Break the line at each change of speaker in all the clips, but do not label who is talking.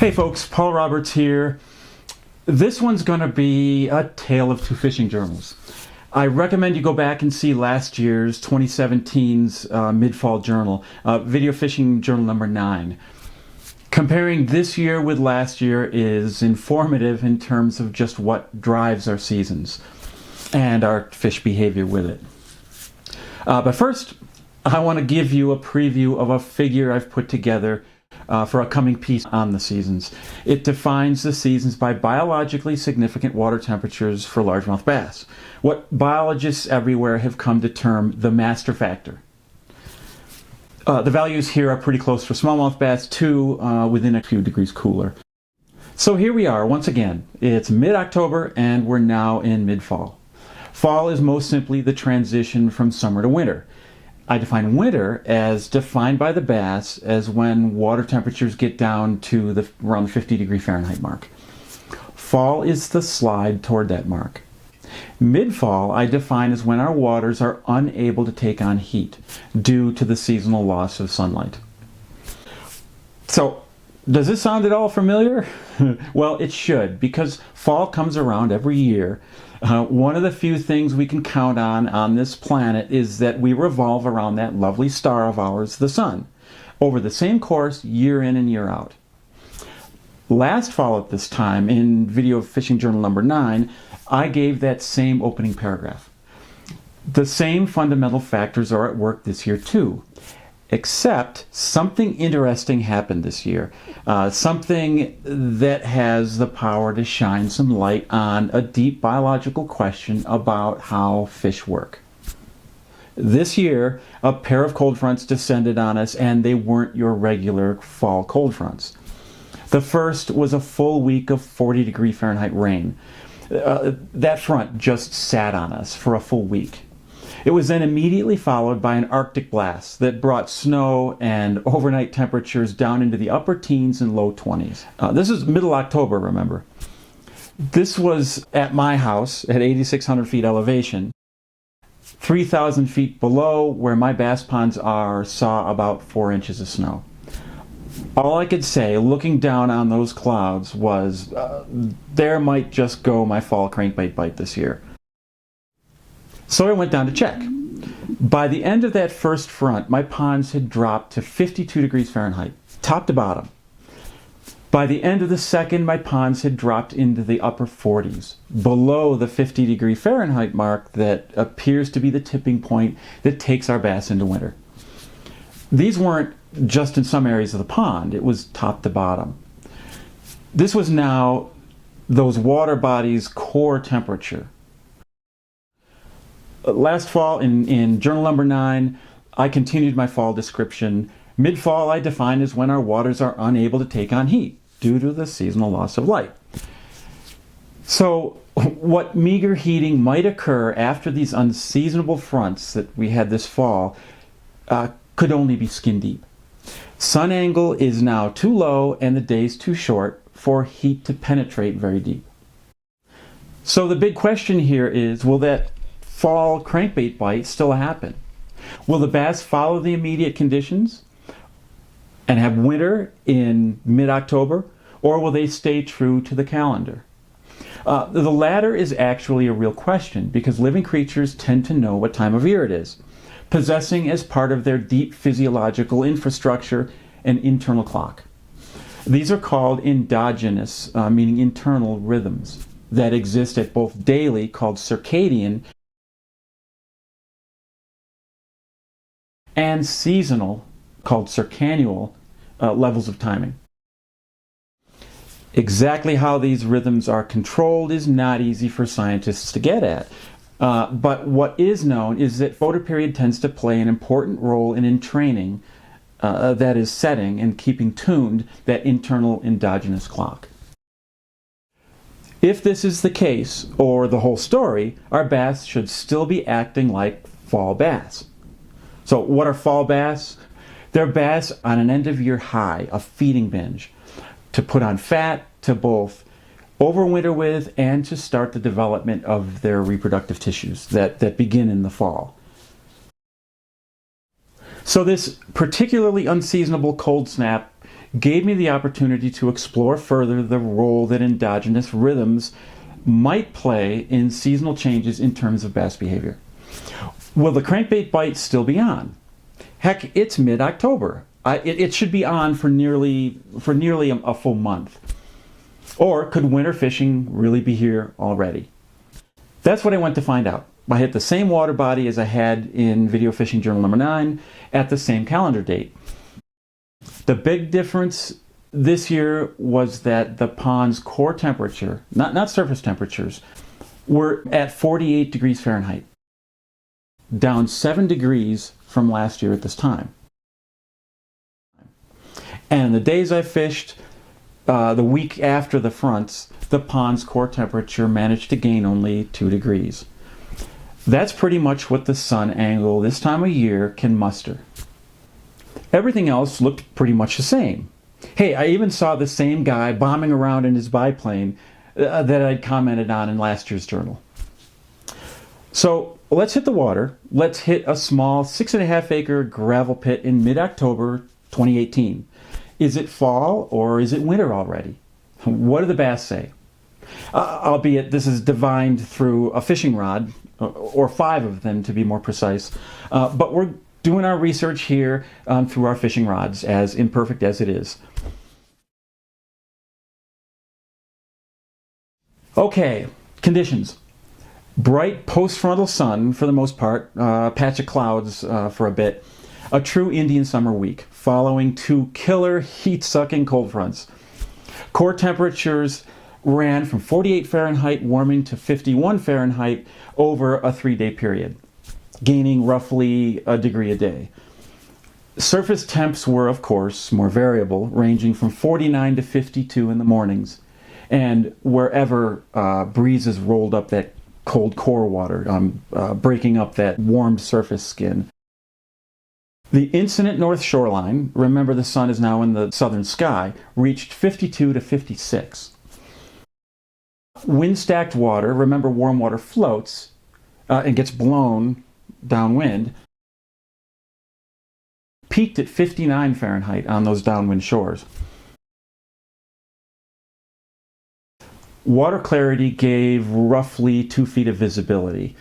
Hey folks, Paul Roberts here. This one's going to be a tale of two fishing journals. I recommend you go back and see last year's 2017's mid-fall journal, Video Fishing Journal number 9. Comparing this year with last year is informative in terms of just what drives our seasons and our fish behavior with it. But first, I want to give you a preview of a figure I've put together for a coming piece on the seasons. It defines the seasons by biologically significant water temperatures for largemouth bass, what biologists everywhere have come to term the master factor. The values here are pretty close for smallmouth bass too, within a few degrees cooler. So here we are once again. It's mid-October and we're now in mid-fall. Fall is most simply the transition from summer to winter. I define winter as defined by the bass as when water temperatures get down to around the 50 degree Fahrenheit mark. Fall is the slide toward that mark. Mid-fall I define as when our waters are unable to take on heat due to the seasonal loss of sunlight. So, does this sound at all familiar? Well, it should, because fall comes around every year. One of the few things we can count on this planet is that we revolve around that lovely star of ours, the sun, over the same course year in and year out. Last fall at this time, in Video Fishing Journal number 9, I gave that same opening paragraph. The same fundamental factors are at work this year too, except something interesting happened this year. Something that has the power to shine some light on a deep biological question about how fish work. This year, a pair of cold fronts descended on us, and they weren't your regular fall cold fronts. The first was a full week of 40 degree Fahrenheit rain. That front just sat on us for a full week. It was then immediately followed by an Arctic blast that brought snow and overnight temperatures down into the upper teens and low 20s. This is middle October, remember. This was at my house at 8,600 feet elevation. 3,000 feet below where my bass ponds are saw about 4 inches of snow. All I could say, looking down on those clouds, was there might just go my fall crankbait bite this year. So I went down to check. By the end of that first front, my ponds had dropped to 52 degrees Fahrenheit, top to bottom. By the end of the second, my ponds had dropped into the upper 40s, below the 50 degree Fahrenheit mark that appears to be the tipping point that takes our bass into winter. These weren't just in some areas of the pond, it was top to bottom. This was now those water bodies' core temperature. Last fall, in journal number 9, I continued my fall description. Mid-fall I define as when our waters are unable to take on heat due to the seasonal loss of light. So, what meager heating might occur after these unseasonable fronts that we had this fall could only be skin deep. Sun angle is now too low and the days too short for heat to penetrate very deep. So the big question here is, will that fall crankbait bite still happen? Will the bass follow the immediate conditions and have winter in mid-October, or will they stay true to the calendar? The latter is actually a real question because living creatures tend to know what time of year it is, possessing as part of their deep physiological infrastructure an internal clock. These are called endogenous, meaning internal rhythms, that exist at both daily, called circadian, and seasonal, called circannual, levels of timing. Exactly how these rhythms are controlled is not easy for scientists to get at. But what is known is that photoperiod tends to play an important role in entraining, that is setting and keeping tuned that internal endogenous clock. If this is the case, or the whole story, our bass should still be acting like fall bass. So what are fall bass? They're bass on an end-of-year high, a feeding binge, to put on fat, to both overwinter with, and to start the development of their reproductive tissues that begin in the fall. So this particularly unseasonable cold snap gave me the opportunity to explore further the role that endogenous rhythms might play in seasonal changes in terms of bass behavior. Will the crankbait bite still be on? Heck, it's mid-October. It should be on for nearly a full month. Or could winter fishing really be here already? That's what I went to find out. I hit the same water body as I had in Video Fishing Journal number 9 at the same calendar date. The big difference this year was that the pond's core temperature, not surface temperatures, were at 48 degrees Fahrenheit, down 7 degrees from last year at this time. And the days I fished, the week after the fronts, the pond's core temperature managed to gain only 2 degrees. That's pretty much what the sun angle this time of year can muster. Everything else looked pretty much the same. Hey, I even saw the same guy bombing around in his biplane that I'd commented on in last year's journal. So let's hit the water. Let's hit a small 6.5 acre gravel pit in mid-October 2018. Is it fall or is it winter already? What do the bass say? Albeit this is divined through a fishing rod, or 5 of them to be more precise. But we're doing our research here through our fishing rods, as imperfect as it is. Okay, conditions. Bright post-frontal sun for the most part, patch of clouds for a bit. A true Indian summer week, following 2 killer heat-sucking cold fronts. Core temperatures ran from 48 Fahrenheit warming to 51 Fahrenheit over a 3-day period, gaining roughly a degree a day. Surface temps were, of course, more variable, ranging from 49 to 52 in the mornings, and wherever breezes rolled up that cold core water, breaking up that warmed surface skin. The incident north shoreline, remember the sun is now in the southern sky, reached 52 to 56. Wind-stacked water, remember warm water floats and gets blown downwind, peaked at 59 Fahrenheit on those downwind shores. Water clarity gave roughly 2 feet of visibility,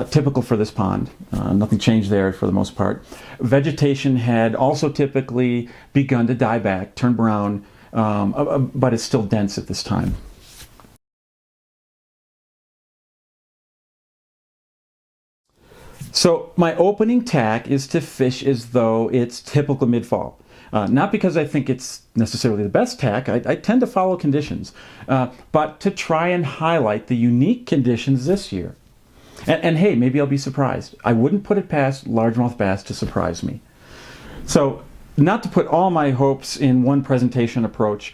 typical for this pond. Nothing changed there for the most part. Vegetation had also typically begun to die back, turn brown, but it's still dense at this time. So my opening tack is to fish as though it's typical mid-fall. Not because I think it's necessarily the best tack, I tend to follow conditions, but to try and highlight the unique conditions this year. And hey, maybe I'll be surprised. I wouldn't put it past largemouth bass to surprise me. So, not to put all my hopes in one presentation approach,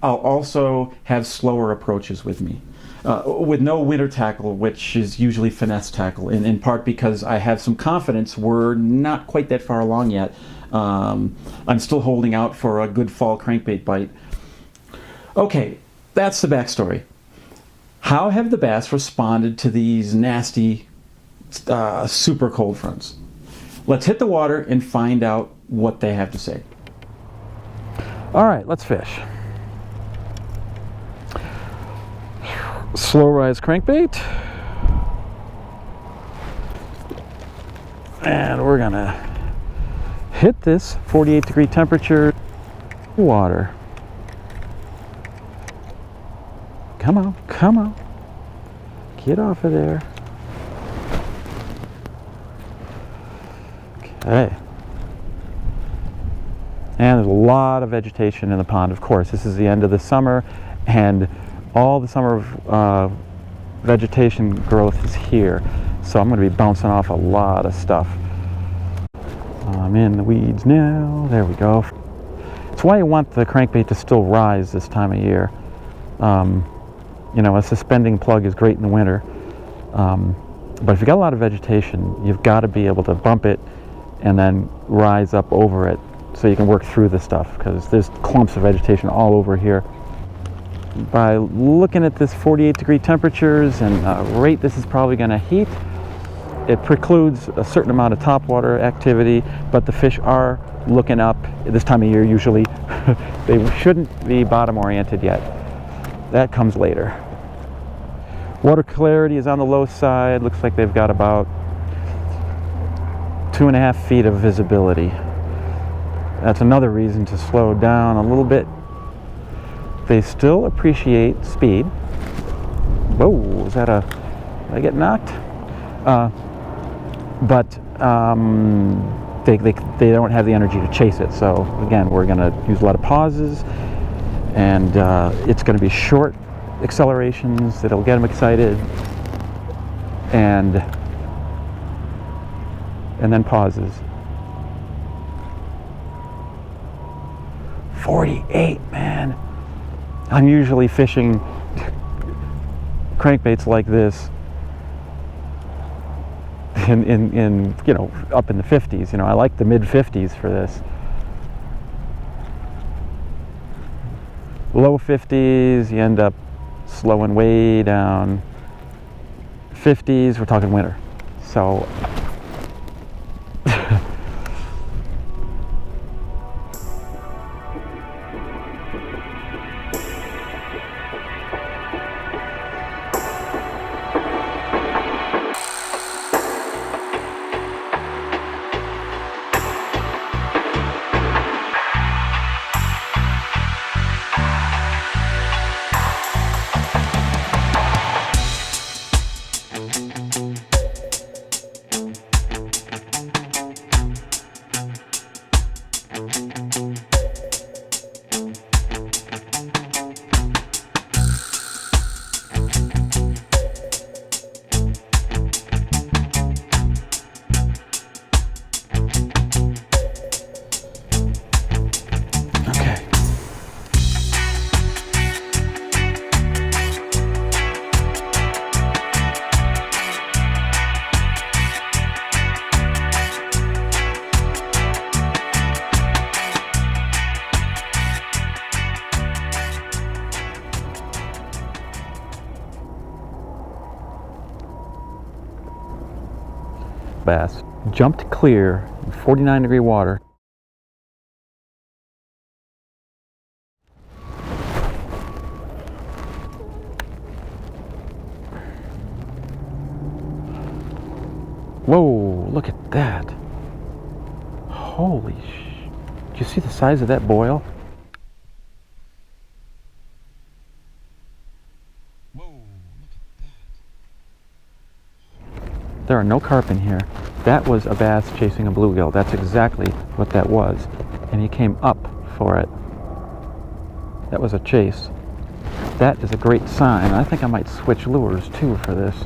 I'll also have slower approaches with me. With no winter tackle, which is usually finesse tackle, in part because I have some confidence we're not quite that far along yet. I'm still holding out for a good fall crankbait bite. Okay, that's the backstory. How have the bass responded to these nasty, super cold fronts? Let's hit the water and find out what they have to say. All right, let's fish. Slow rise crankbait. And we're gonna hit this 48 degree temperature water. Come on, come on. Get off of there. Okay. And there's a lot of vegetation in the pond, of course. This is the end of the summer, and all the summer vegetation growth is here. So I'm going to be bouncing off a lot of stuff. I'm in the weeds now. There we go. It's why you want the crankbait to still rise this time of year. You know, a suspending plug is great in the winter. But if you've got a lot of vegetation, you've got to be able to bump it and then rise up over it so you can work through the stuff, because there's clumps of vegetation all over here. By looking at this 48 degree temperatures and rate this is probably going to heat, it precludes a certain amount of topwater activity, but the fish are looking up this time of year usually. They shouldn't be bottom oriented yet. That comes later. Water clarity is on the low side. Looks like they've got about 2.5 feet of visibility. That's another reason to slow down a little bit. They still appreciate speed. Whoa, is that a... did I get knocked? But they don't have the energy to chase it. So again, we're going to use a lot of pauses, and it's going to be short accelerations that'll get them excited, and then pauses. 48, man. I'm usually fishing crankbaits like this in you know, up in the 50s. You know, I like the mid 50s for this. Low 50s, you end up slowing way down. 50s, we're talking winter. So bass jumped clear in 49-degree water. Whoa, look at that. Holy sh... Do you see the size of that boil? Whoa, look at that. There are no carp in here. That was a bass chasing a bluegill. That's exactly what that was. And he came up for it. That was a chase. That is a great sign. I think I might switch lures too for this.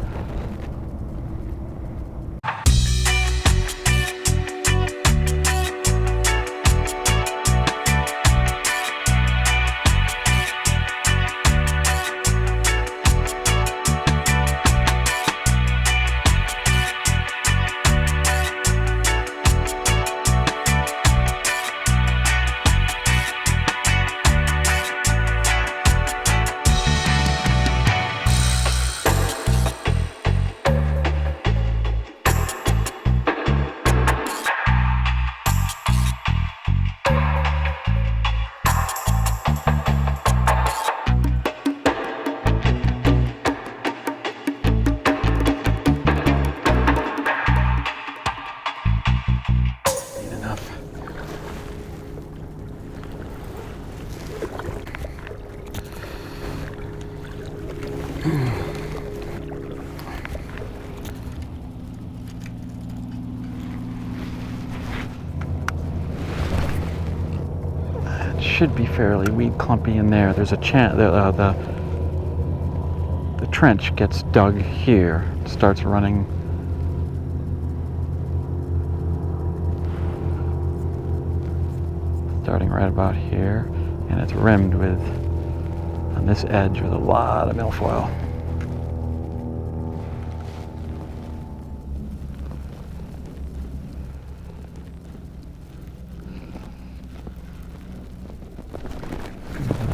Should be fairly weed clumpy in there. There's a chance the trench gets dug here. It starts running. Starting right about here, and it's rimmed with, on this edge, with a lot of milfoil.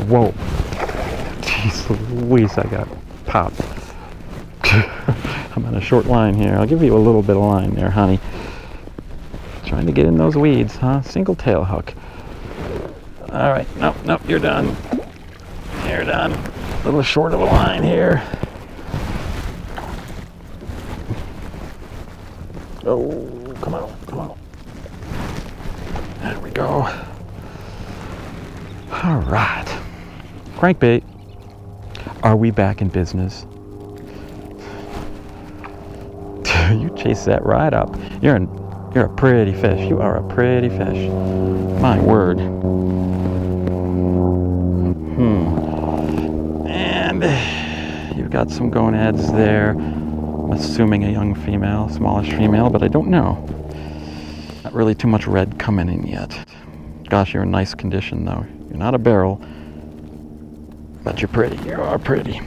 Whoa. Jeez Louise, I got popped. I'm on a short line here. I'll give you a little bit of line there, honey. Trying to get in those weeds, huh? Single tail hook. All right, nope, you're done. You're done. A little short of a line here. Oh, come on. There we go. All right. Crankbait. Are we back in business? You chase that right up. You're a pretty fish. You are a pretty fish. My word. And you've got some gonads there. I'm assuming a young female, smallish female, but I don't know. Not really too much red coming in yet. Gosh, you're in nice condition though. You're not a barrel, but you're pretty. You are pretty.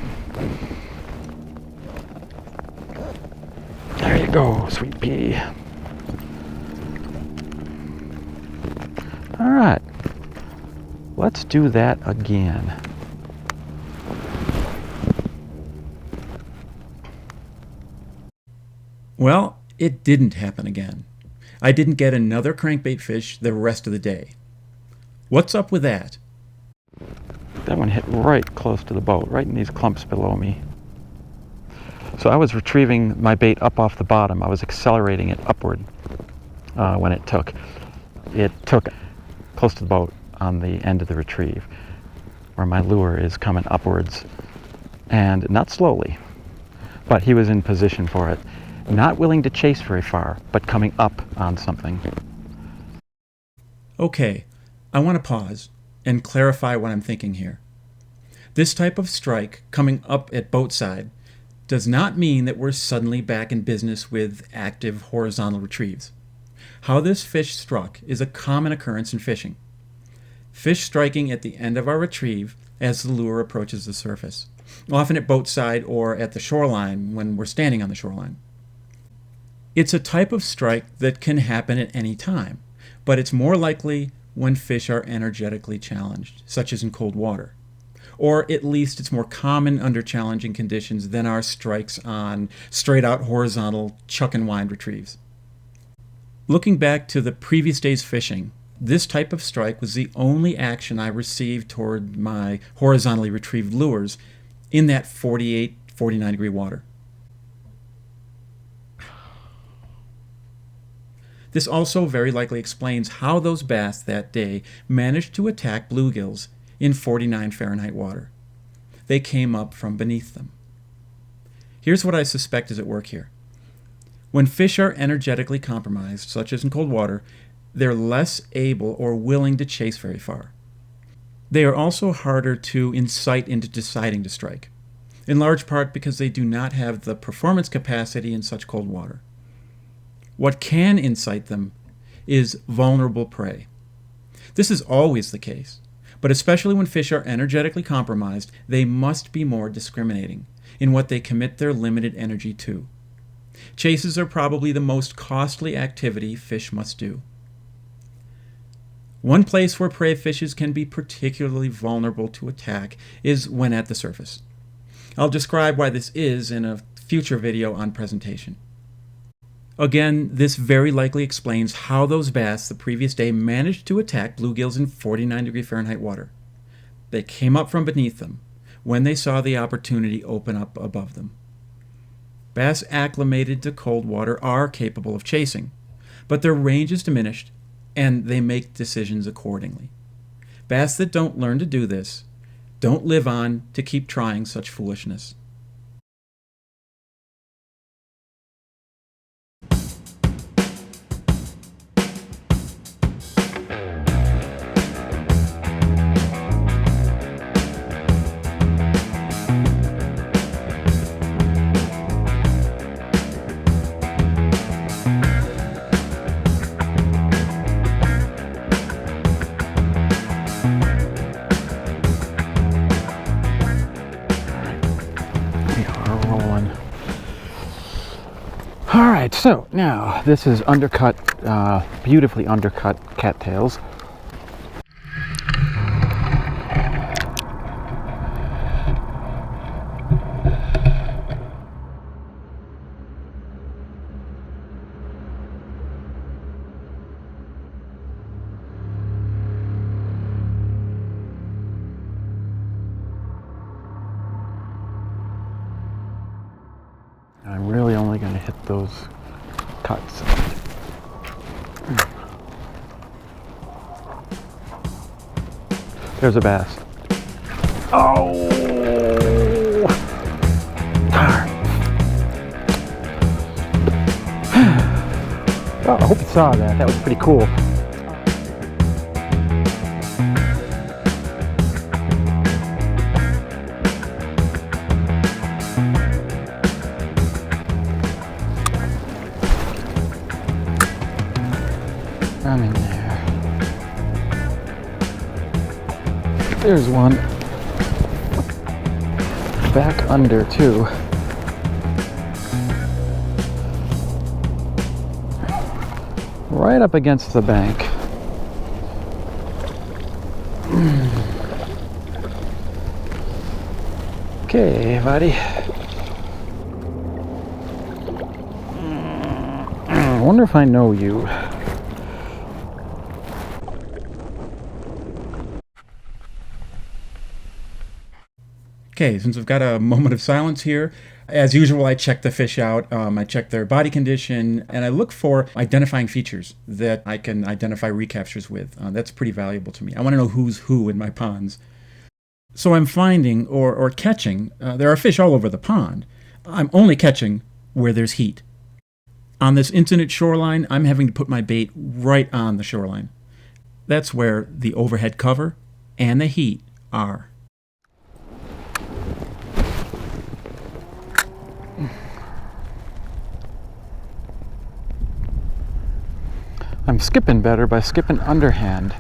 There you go, sweet pea. All right, let's do that again. Well, it didn't happen again. I didn't get another crankbait fish the rest of the day. What's up with that? That one hit right close to the boat, right in these clumps below me. So I was retrieving my bait up off the bottom. I was accelerating it upward when it took. It took close to the boat on the end of the retrieve, where my lure is coming upwards, and not slowly, but he was in position for it. Not willing to chase very far, but coming up on something. Okay, I want to pause and clarify what I'm thinking here. This type of strike coming up at boat side does not mean that we're suddenly back in business with active horizontal retrieves. How this fish struck is a common occurrence in fishing. Fish striking at the end of our retrieve as the lure approaches the surface, often at boat side or at the shoreline when we're standing on the shoreline. It's a type of strike that can happen at any time, but it's more likely when fish are energetically challenged, such as in cold water. Or at least it's more common under challenging conditions than our strikes on straight-out horizontal chuck and wind retrieves. Looking back to the previous day's fishing, this type of strike was the only action I received toward my horizontally retrieved lures in that 48, 49 degree water. This also very likely explains how those bass that day managed to attack bluegills in 49 Fahrenheit water. They came up from beneath them. Here's what I suspect is at work here. When fish are energetically compromised, such as in cold water, they're less able or willing to chase very far. They are also harder to incite into deciding to strike, in large part because they do not have the performance capacity in such cold water. What can incite them is vulnerable prey. This is always the case, but especially when fish are energetically compromised, they must be more discriminating in what they commit their limited energy to. Chases are probably the most costly activity fish must do. One place where prey fishes can be particularly vulnerable to attack is when at the surface. I'll describe why this is in a future video on presentation. Again, this very likely explains how those bass the previous day managed to attack bluegills in 49 degree Fahrenheit water. They came up from beneath them when they saw the opportunity open up above them. Bass acclimated to cold water are capable of chasing, but their range is diminished and they make decisions accordingly. Bass that don't learn to do this don't live on to keep trying such foolishness. Alright, so now this is undercut, beautifully undercut cattails.
really going to hit those cuts. There's a bass. Oh! Darn. Well, I hope you saw that. That was pretty cool. I'm in there. There's one. Back under, too. Right up against the bank. Okay, buddy. I wonder if I know you.
Okay, since we've got a moment of silence here, as usual, I check the fish out. I check their body condition, and I look for identifying features that I can identify recaptures with. That's pretty valuable to me. I want to know who's who in my ponds. So I'm finding or catching, there are fish all over the pond. I'm only catching where there's heat. On this infinite shoreline, I'm having to put my bait right on the shoreline. That's where the overhead cover and the heat are.
I'm skipping better by skipping underhand.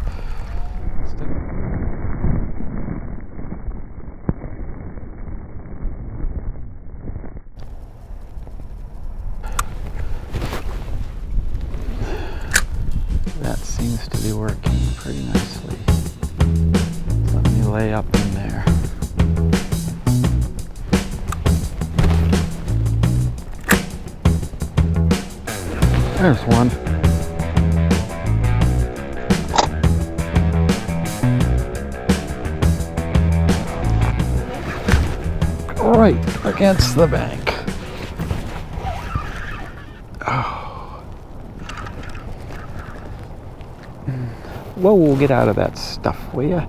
That seems to be working pretty nicely. Let me lay up in there. There's one. Right against the bank. Oh. Whoa, get out of that stuff, will ya?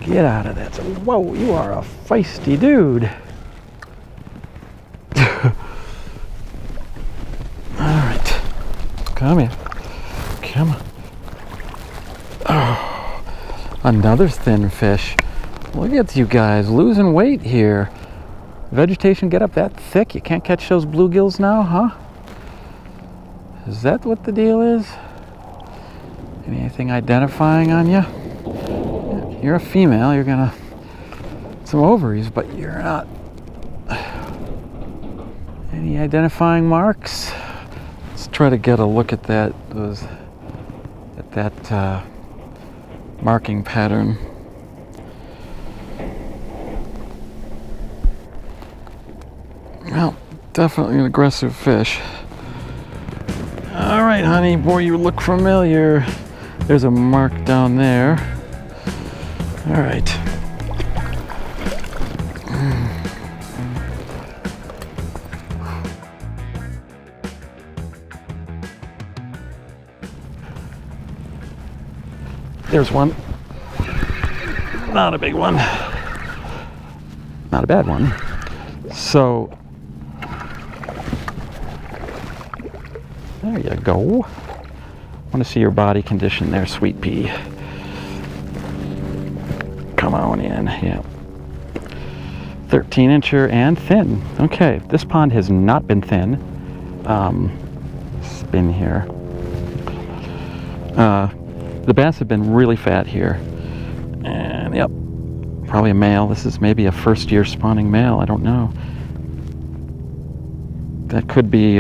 Get out of that. Whoa, you are a feisty dude. Come here. Come on. Oh, another thin fish. Look at you guys losing weight here. Vegetation get up that thick? You can't catch those bluegills now, huh? Is that what the deal is? Anything identifying on you? You're a female. You're gonna some ovaries, but you're not. Any identifying marks? Try to get a look at that marking pattern. Well, definitely an aggressive fish. All right, honey, boy, you look familiar. There's a mark down there. All right. There's one. Not a big one. Not a bad one. So, there you go. I want to see your body condition there, sweet pea. Come on in. Yeah. 13-incher and thin. Okay, this pond has not been thin. Spin here. The bass have been really fat here. And yep, probably a male. This is maybe a first-year spawning male. I don't know. That could be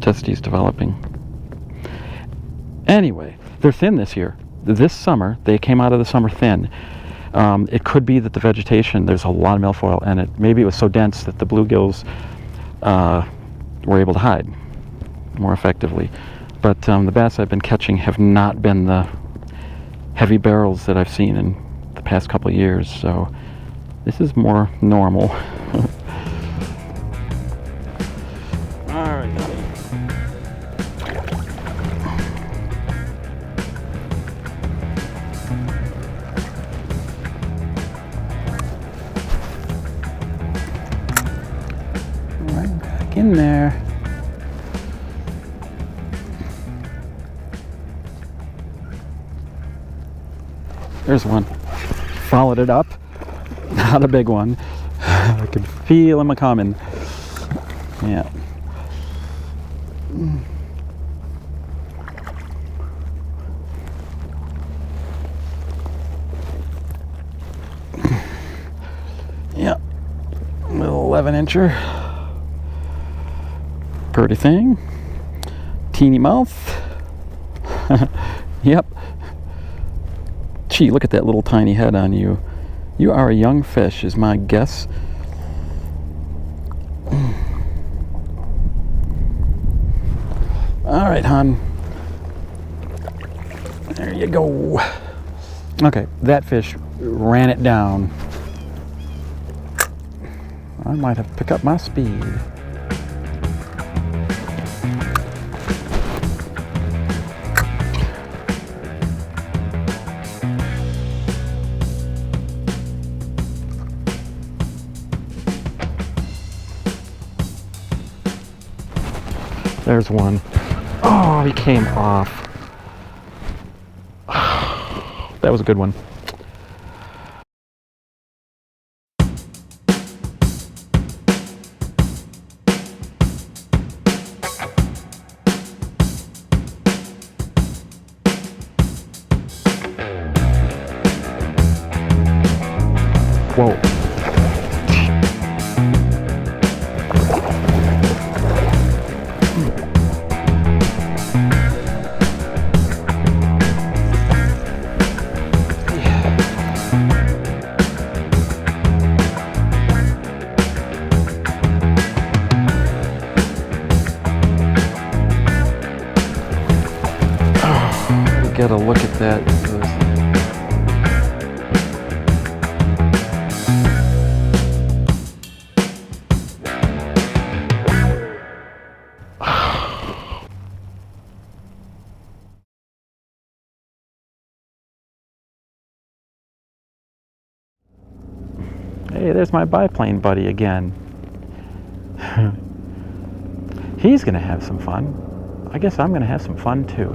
testes developing. Anyway, they're thin this year. This summer, they came out of the summer thin. It could be that the vegetation, there's a lot of milfoil, and maybe it was so dense that the bluegills were able to hide more effectively. But the bass I've been catching have not been the heavy barrels that I've seen in the past couple of years, so this is more normal. Alright, right back in there. There's one. Followed it up. Not a big one. I can feel him a-coming. Yeah. Yep. Little 11-incher. Pretty thing. Teeny mouth. Yep. Gee, look at that little tiny head on you. You are a young fish, is my guess. All right, hon. There you go. Okay, that fish ran it down. I might have to pick up my speed. There's one. Oh, he came off. That was a good one. Whoa. Get a look at that. Hey, there's my biplane buddy again. He's gonna have some fun. I guess I'm gonna have some fun too.